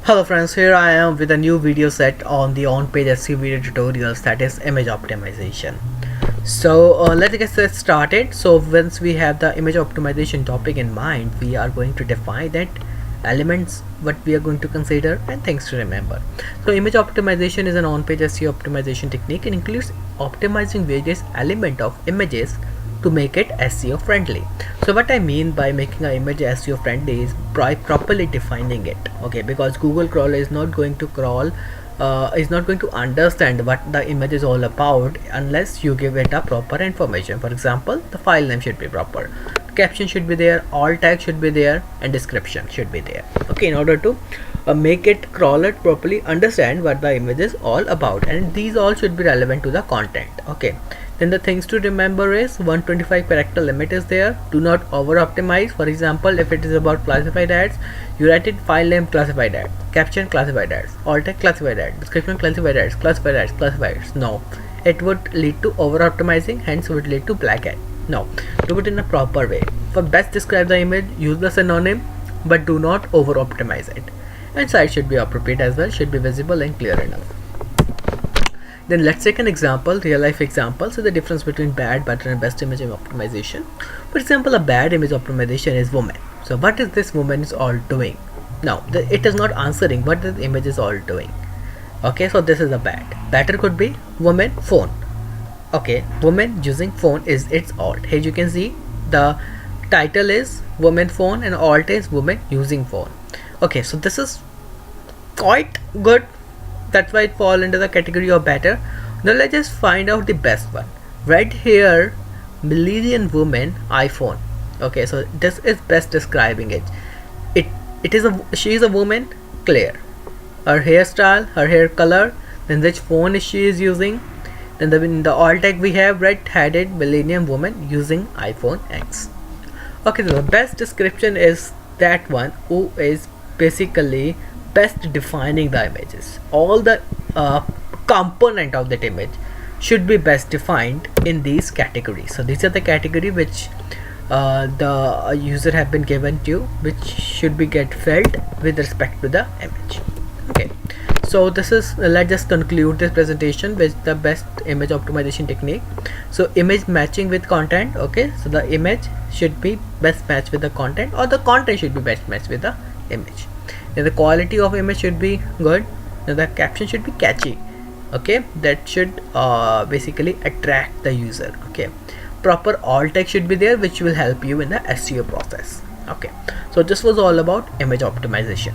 Hello friends, here I am with a new video set on the on-page SEO video tutorials, that is image optimization. So let's get started. So once we have the image optimization topic in mind, we are going to define that elements, what we are going to consider, and things to remember. So image optimization is an on-page SEO optimization technique. It includes optimizing various elements of images to make it SEO friendly. So what I mean by making an image SEO friendly is by properly defining it. Okay, because Google crawler is not going to understand what the image is all about unless you give it a proper information. For example, the file name should be proper, caption should be there, alt tag should be there, and description should be there. Okay, in order to make it crawler properly understand what the image is all about, and these all should be relevant to the content. Okay, then the things to remember is 125 character limit is there. Do not over optimize. For example, if it is about classified ads, you write it file name classified ads, caption classified ads, alt tag classified ads, description classified ads, classified ads, classified ads. No, it would lead to over optimizing, hence would lead to black ad. No, do it in a proper way. For best describe the image, use the synonym, but do not over optimize it. And size should be appropriate as well, should be visible and clear enough. Then let's take an example, real life example. So the difference between bad, better, and best image optimization. For example, a bad image optimization is woman. So what is this woman is all doing? Now it is not answering what the image is all doing. Okay, so this is a bad. Better could be woman phone. Okay, woman using phone is its alt. Here you can see the title is woman phone and alt is woman using phone. Okay, so this is quite good. That's why it fall into the category of better. Now let's just find out the best one. Right here, millennial woman iPhone. Okay, so this is best describing it. She is a woman, clear. Her hairstyle, her hair color, then which phone she is using. Then in the alt tag we have red headed millennial woman using iPhone X. Okay, so the best description is that one who is basically best defining the images. All the component of that image should be best defined in these categories. So these are the category which the user have been given to, which should be get filled with respect to the image. Okay, so this is let's just conclude this presentation with the best image optimization technique. So image matching with content. Okay, so the image should be best match with the content, or the content should be best match with the image. Then the quality of image should be good. Then the caption should be catchy. Okay, that should basically attract the user. Okay, proper alt text should be there, which will help you in the SEO process. Okay, so this was all about image optimization.